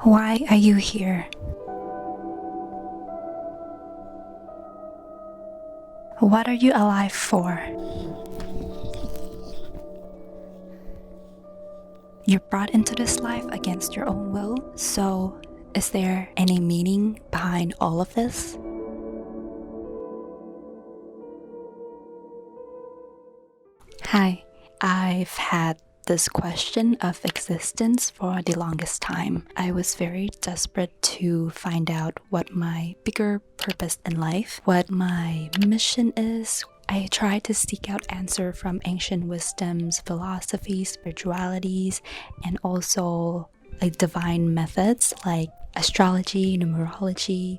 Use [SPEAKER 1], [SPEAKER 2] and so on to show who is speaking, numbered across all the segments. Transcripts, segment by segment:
[SPEAKER 1] Why are you here? What are you alive for? You're brought into this life against your own will, so is there any meaning behind all of this? Hi, I've had this question of existence for the longest time. I was very desperate to find out what my bigger purpose in life, what my mission is. I tried to seek out answer from ancient wisdoms, philosophies, spiritualities, and also divine methods like astrology, numerology,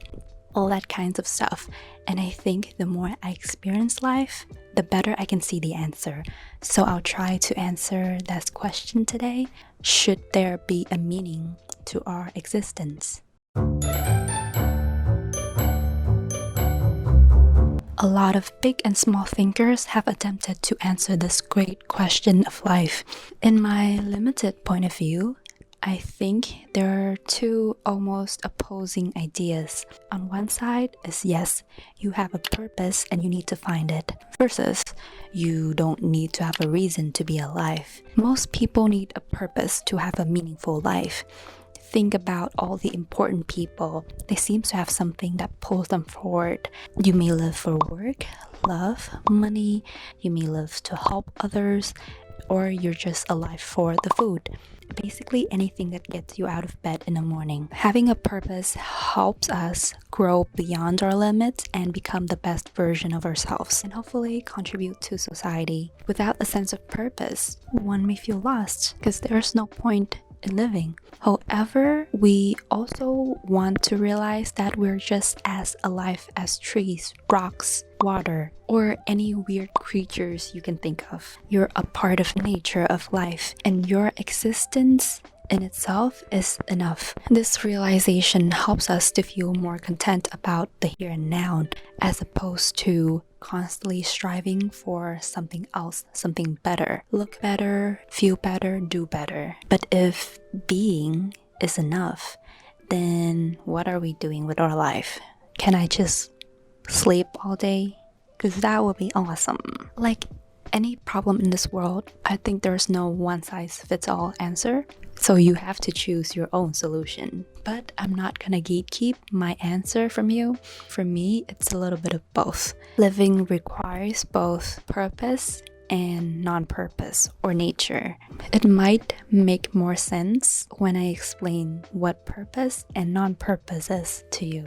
[SPEAKER 1] all that kinds of stuff. And I think the more I experience life, the better I can see the answer. So I'll try to answer that question today. Should there be a meaning to our existence? A lot of big and small thinkers have attempted to answer this great question of life. In my limited point of view, I think there are two almost opposing ideas. On one side is yes, you have a purpose and you need to find it, versus you don't need to have a reason to be alive. Most people need a purpose to have a meaningful life. Think about all the important people. They seem to have something that pulls them forward. You may live for work, love, money. You may live to help others, or you're just alive for the food. Basically anything that gets you out of bed in the morning. Having a purpose helps us grow beyond our limits and become the best version of ourselves, and hopefully contribute to society. Without a sense of purpose, one may feel lost because there's no point in living. However, we also want to realize that we're just as alive as trees, rocks, water, or any weird creatures you can think of. You're a part of nature, of life, and your existence in itself is enough. This realization helps us to feel more content about the here and now, as opposed to constantly striving for something else, something better. Look better, feel better, do better. But if being is enough, then what are we doing with our life? Can I just sleep all day? Because that would be awesome. Like any problem in this world, I think there's no one-size-fits-all answer. So you have to choose your own solution. But I'm not gonna gatekeep my answer from you. For me, it's a little bit of both. Living requires both purpose and non-purpose or nature. It might make more sense when I explain what purpose and non-purpose is to you.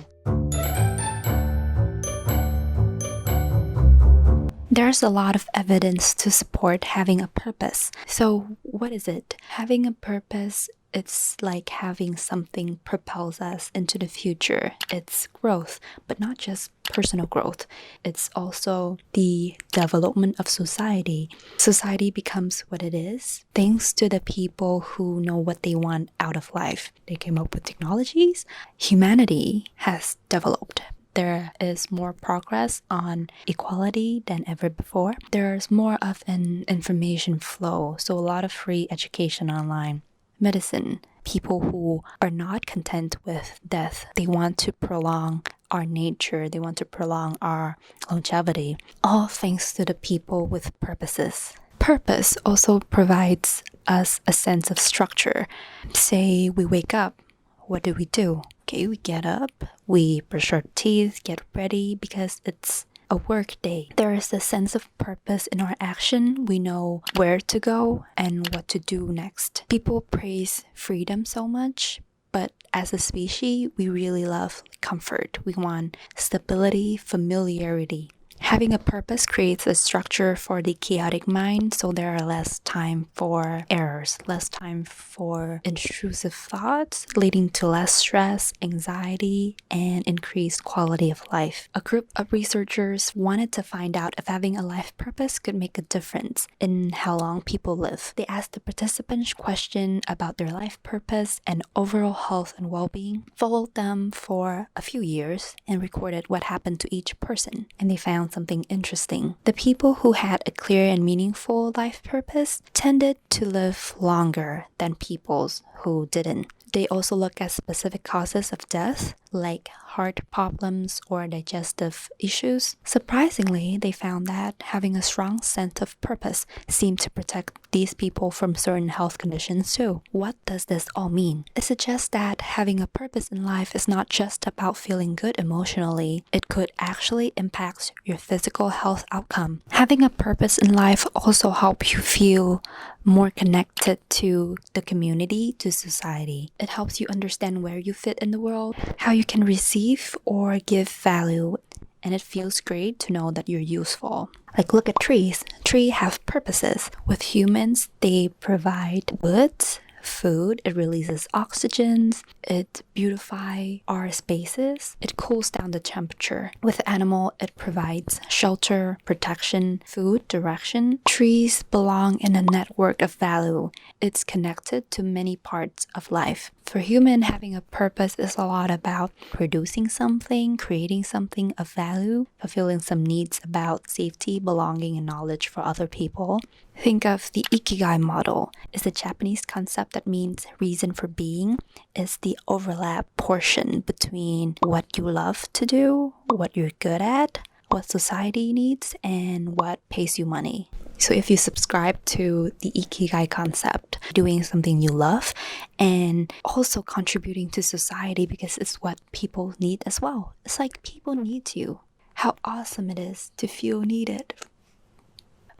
[SPEAKER 1] There's a lot of evidence to support having a purpose. So what is it? Having a purpose, it's like having something propels us into the future. It's growth, but not just personal growth. It's also the development of society. Society becomes what it is thanks to the people who know what they want out of life. They came up with technologies. Humanity has developed. There is more progress on equality than ever before. There's more of an information flow, so a lot of free education online. Medicine, people who are not content with death, they want to prolong our nature, they want to prolong our longevity, all thanks to the people with purposes. Purpose also provides us a sense of structure. Say we wake up, what do? Okay, we get up, we brush our teeth, get ready because it's a work day. There is a sense of purpose in our action. We know where to go and what to do next. People praise freedom so much, but as a species, we really love comfort. We want stability, familiarity. Having a purpose creates a structure for the chaotic mind, so there are less time for errors, less time for intrusive thoughts, leading to less stress, anxiety, and increased quality of life. A group of researchers wanted to find out if having a life purpose could make a difference in how long people live. They asked the participants questions about their life purpose and overall health and well-being, followed them for a few years, and recorded what happened to each person. And they found found something interesting. The people who had a clear and meaningful life purpose tended to live longer than peoples who didn't. They also look at specific causes of death, like heart problems or digestive issues. Surprisingly, they found that having a strong sense of purpose seemed to protect these people from certain health conditions too. What does this all mean? It suggests that having a purpose in life is not just about feeling good emotionally. It could actually impact your physical health outcome. Having a purpose in life also helps you feel more connected to the community, to society. It helps you understand where you fit in the world, how you can receive or give value, and it feels great to know that you're useful. Like, look at trees. Trees have purposes. With humans, they provide wood, food, it releases oxygen, it beautifies our spaces, it cools down the temperature. With animal, it provides shelter, protection, food, direction. Trees belong in a network of value. It's connected to many parts of life. For human, having a purpose is a lot about producing something, creating something of value, fulfilling some needs about safety, belonging, and knowledge for other people. Think of the ikigai model. It's a Japanese concept that means reason for being. It's the overlap portion between what you love to do, what you're good at, what society needs, and what pays you money. So if you subscribe to the ikigai concept, doing something you love and also contributing to society because it's what people need as well. It's like people need you. How awesome it is to feel needed.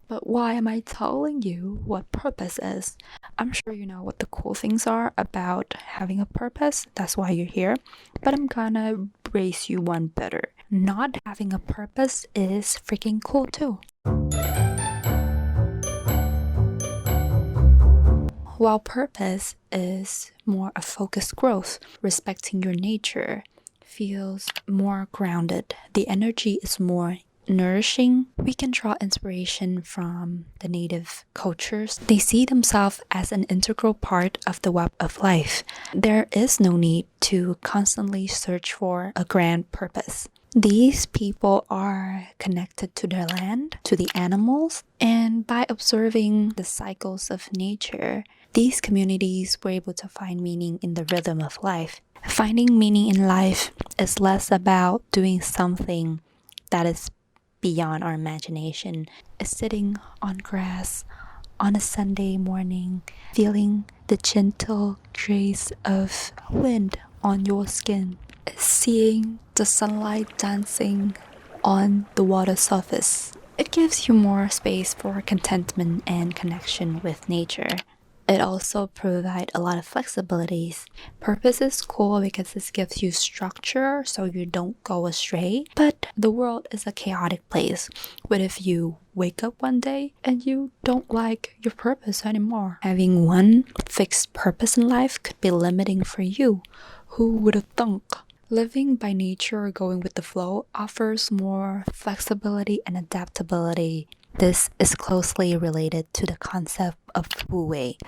[SPEAKER 1] But why am I telling you what purpose is? I'm sure you know what the cool things are about having a purpose. That's why you're here. But I'm gonna raise you one better. Not having a purpose is freaking cool too. While purpose is more a focused growth, respecting your nature feels more grounded. The energy is more nourishing. We can draw inspiration from the native cultures. They see themselves as an integral part of the web of life. There is no need to constantly search for a grand purpose. These people are connected to their land, to the animals, and by observing the cycles of nature, these communities were able to find meaning in the rhythm of life. Finding meaning in life is less about doing something that is beyond our imagination. It's sitting on grass on a Sunday morning, feeling the gentle grace of wind on your skin. It's seeing the sunlight dancing on the water surface. It gives you more space for contentment and connection with nature. It also provides a lot of flexibilities. Purpose is cool because it gives you structure so you don't go astray. But the world is a chaotic place. What if you wake up one day and you don't like your purpose anymore? Having one fixed purpose in life could be limiting for you. Who would have thunk? Living by nature or going with the flow offers more flexibility and adaptability. This is closely related to the concept of Wu Wei.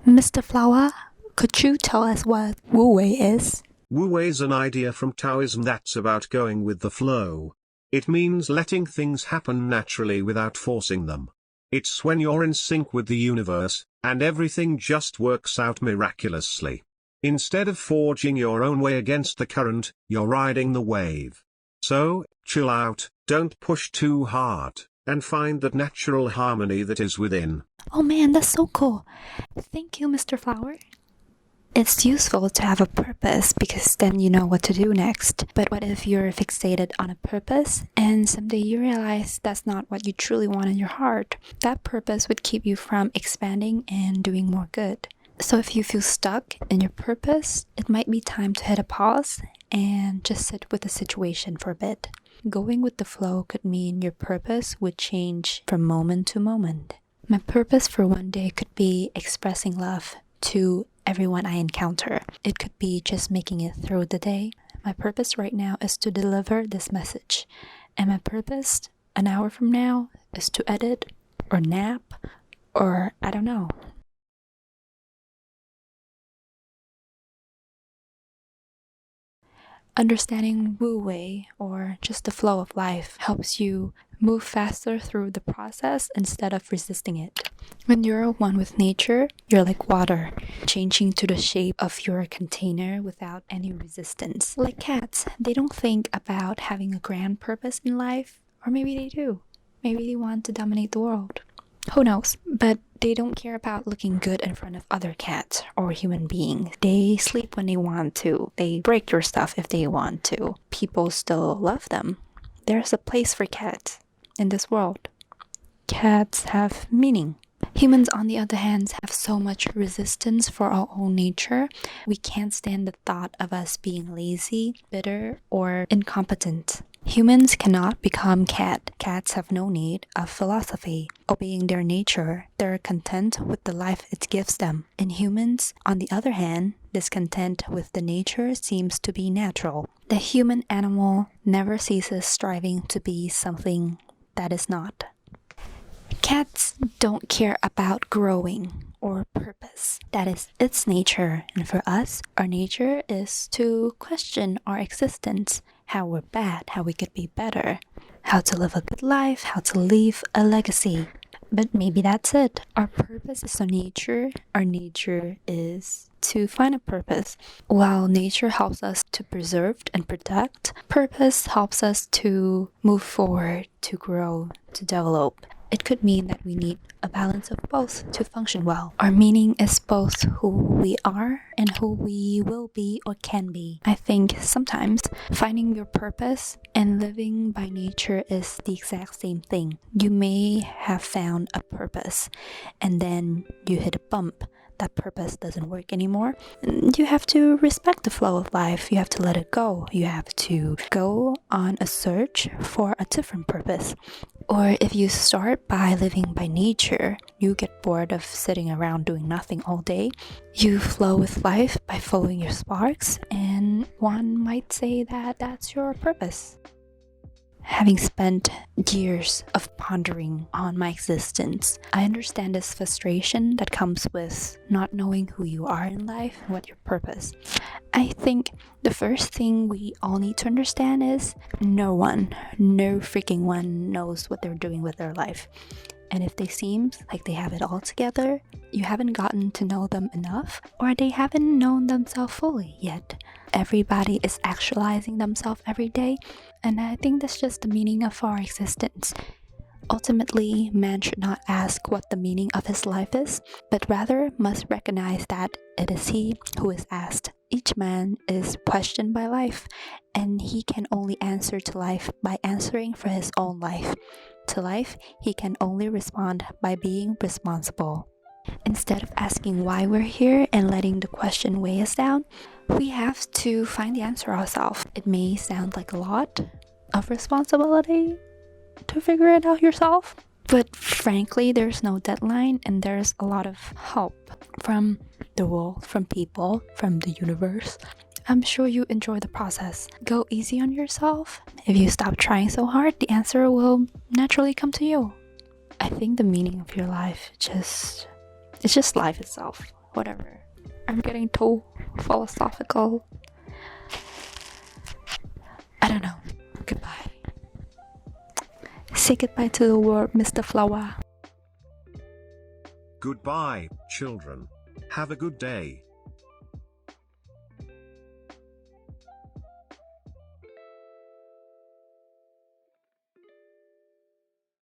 [SPEAKER 1] Mr. Flower, could you tell us what Wu Wei is?
[SPEAKER 2] Wu Wei is an idea from Taoism that's about going with the flow. It means letting things happen naturally without forcing them. It's when you're in sync with the universe, and everything just works out miraculously. Instead of forging your own way against the current, you're riding the wave. So, chill out, don't push too hard, and find that natural harmony that is within.
[SPEAKER 1] Oh man, that's so cool. Thank you, Mr. Flower. It's useful to have a purpose because then you know what to do next. But what if you're fixated on a purpose and someday you realize that's not what you truly want in your heart? That purpose would keep you from expanding and doing more good. So if you feel stuck in your purpose, it might be time to hit a pause and just sit with the situation for a bit. Going with the flow could mean your purpose would change from moment to moment. My purpose for one day could be expressing love to everyone I encounter. It could be just making it through the day. My purpose right now is to deliver this message. And my purpose an hour from now is to edit or nap or I don't know. Understanding wu wei, or just the flow of life, helps you move faster through the process instead of resisting it. When you're one with nature, you're like water, changing to the shape of your container without any resistance. Like cats, they don't think about having a grand purpose in life, or maybe they do. Maybe they want to dominate the world. Who knows? But they don't care about looking good in front of other cats or human beings. They sleep when they want to. They break your stuff if they want to. People still love them. There's a place for cats in this world. Cats have meaning. Humans, on the other hand, have so much resistance for our own nature. We can't stand the thought of us being lazy, bitter, or incompetent. Humans cannot become cat. Cats have no need of philosophy. Obeying their nature, they're content with the life it gives them. In humans, on the other hand, discontent with the nature seems to be natural. The human animal never ceases striving to be something that is not. Cats don't care about growing or purpose. That is its nature. And for us, our nature is to question our existence, how we're bad, how we could be better, how to live a good life, how to leave a legacy. But maybe that's it. Our purpose is our nature. Our nature is to find a purpose. While nature helps us to preserve and protect, purpose helps us to move forward, to grow, to develop. It could mean that we need a balance of both to function well. Our meaning is both who we are and who we will be or can be. I think sometimes finding your purpose and living by nature is the exact same thing. You may have found a purpose and then you hit a bump. That purpose doesn't work anymore. You have to respect the flow of life. You have to let it go. You have to go on a search for a different purpose. Or if you start by living by nature, you get bored of sitting around doing nothing all day. You flow with life by following your sparks, and one might say that that's your purpose. Having spent years of pondering on my existence, I understand this frustration that comes with not knowing who you are in life and what your purpose. I think the first thing we all need to understand is no freaking one knows what they're doing with their life. And if they seem like they have it all together, you haven't gotten to know them enough, or they haven't known themselves fully yet. Everybody is actualizing themselves every day, and I think that's just the meaning of our existence. Ultimately, man should not ask what the meaning of his life is, but rather must recognize that it is he who is asked. Each man is questioned by life, and he can only answer to life by answering for his own life. To life, he can only respond by being responsible. Instead of asking why we're here and letting the question weigh us down, we have to find the answer ourselves. It may sound like a lot of responsibility to figure it out yourself, but frankly, there's no deadline, and there's a lot of help from the world, from people, from the universe. I'm sure you enjoy the process. Go easy on yourself. If you stop trying so hard, the answer will naturally come to you. I think the meaning of your life it's just life itself. Whatever. I'm getting too philosophical. I don't know. Goodbye. Say goodbye to the world, Mr. Flower.
[SPEAKER 2] Goodbye, children. Have a good day.